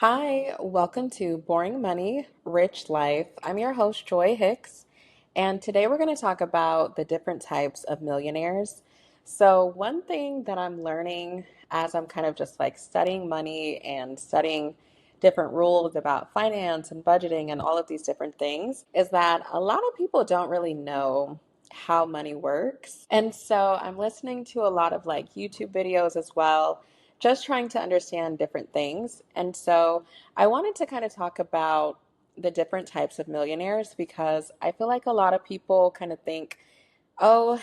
Hi, welcome to Boring Money, Rich Life. I'm your host, Joy Hicks, and today we're going to talk about the different types of millionaires. So, one thing that I'm learning as I'm kind of just like studying money and studying different rules about finance and budgeting and all of these different things is that a lot of people don't really know how money works. And so, I'm listening to a lot of like YouTube videos as well just trying to understand different things. And so I wanted to kind of talk about the different types of millionaires because I feel like a lot of people kind of think, oh,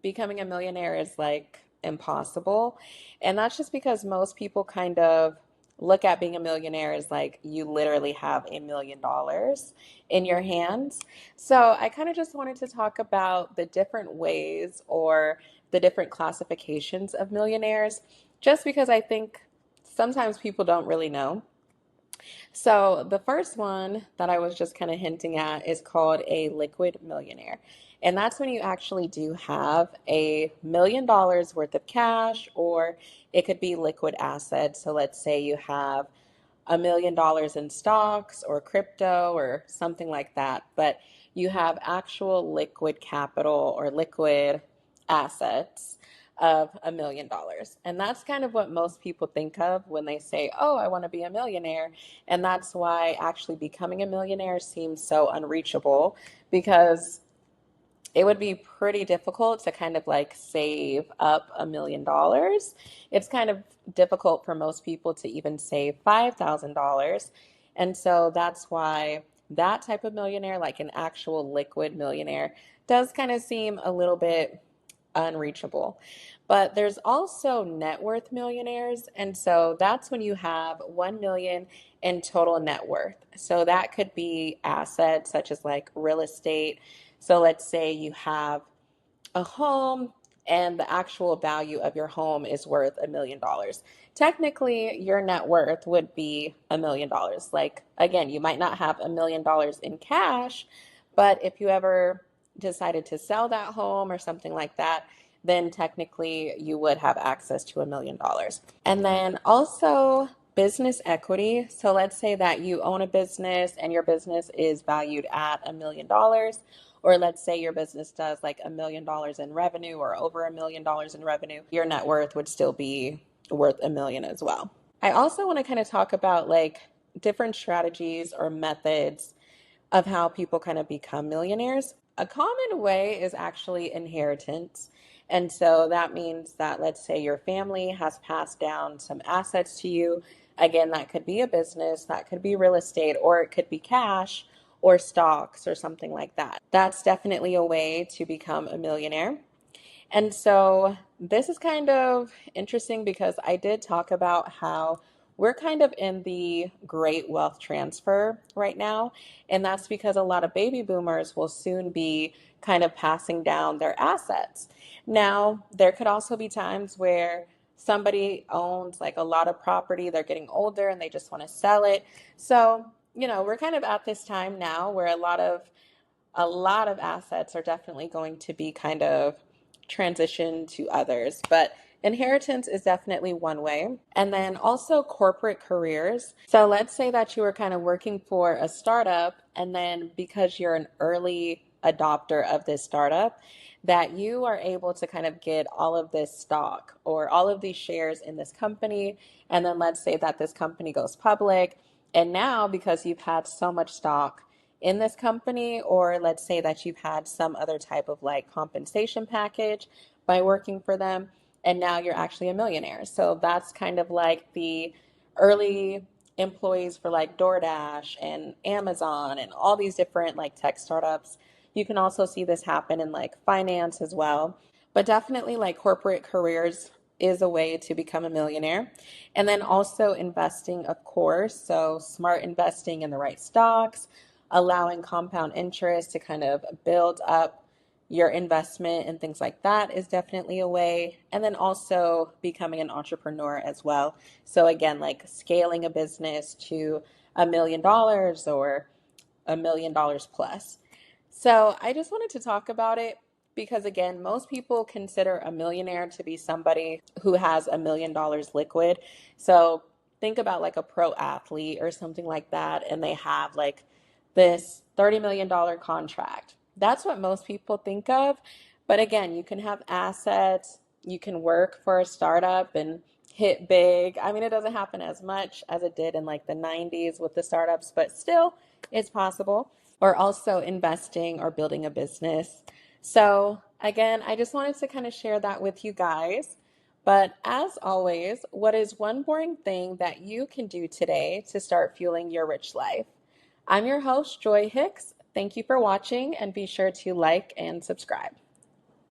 becoming a millionaire is like impossible. And that's just because most people kind of look at being a millionaire as like you literally have $1 million in your hands. So I kind of just wanted to talk about the different ways or the different classifications of millionaires, just because I think sometimes people don't really know. So the first one that I was just kind of hinting at is called a liquid millionaire. And that's when you actually do have $1 million worth of cash, or it could be liquid assets. So let's say you have $1 million in stocks or crypto or something like that, but you have actual liquid capital or liquid assets of $1 million. And that's kind of what most people think of when they say, oh, I want to be a millionaire. And that's why actually becoming a millionaire seems so unreachable because it would be pretty difficult to kind of like save up $1 million. It's kind of difficult for most people to even save $5,000. And so that's why that type of millionaire, like an actual liquid millionaire, does kind of seem a little bit unreachable. But there's also net worth millionaires. And so that's when you have 1 million in total net worth. So that could be assets such as like real estate. So let's say you have a home and the actual value of your home is worth $1 million. Technically, your net worth would be $1 million. Like, again, you might not have $1 million in cash, but if you ever decided to sell that home or something like that, then technically you would have access to $1 million. And then also business equity. So let's say that you own a business and your business is valued at $1 million, or let's say your business does like $1 million in revenue or over $1 million in revenue, your net worth would still be worth a million as well. I also want to kind of talk about like different strategies or methods of how people kind of become millionaires. A common way is actually inheritance. And so that means that, let's say, your family has passed down some assets to you. Again, that could be a business, that could be real estate, or it could be cash or stocks or something like that. That's definitely a way to become a millionaire. And so this is kind of interesting because I did talk about how we're kind of in the great wealth transfer right now. And that's because a lot of baby boomers will soon be kind of passing down their assets. Now, there could also be times where somebody owns like a lot of property, they're getting older and they just want to sell it. So, we're kind of at this time now where a lot of assets are definitely going to be kind of transitioned to others. But inheritance is definitely one way. And then also corporate careers. So let's say that you were kind of working for a startup, and then because you're an early adopter of this startup, that you are able to kind of get all of this stock or all of these shares in this company. And then let's say that this company goes public. And now, because you've had so much stock in this company, or let's say that you've had some other type of like compensation package by working for them, and now you're actually a millionaire. So that's kind of like the early employees for like DoorDash and Amazon and all these different like tech startups. You can also see this happen in like finance as well. But definitely like corporate careers is a way to become a millionaire. And then also investing, of course. So smart investing in the right stocks, allowing compound interest to kind of build up your investment and things like that is definitely a way. And then also becoming an entrepreneur as well. So again, like scaling a business to $1 million or $1 million plus. So I just wanted to talk about it because, again, most people consider a millionaire to be somebody who has $1 million liquid. So think about like a pro athlete or something like that, and they have like this $30 million contract. That's what most people think of. But again, you can have assets, you can work for a startup and hit big. I mean, it doesn't happen as much as it did in like the 90s with the startups, but still, it's possible. Or also investing or building a business. So, again, I just wanted to kind of share that with you guys. But as always, what is one boring thing that you can do today to start fueling your rich life? I'm your host, Joy Hicks. Thank you for watching, and be sure to like and subscribe.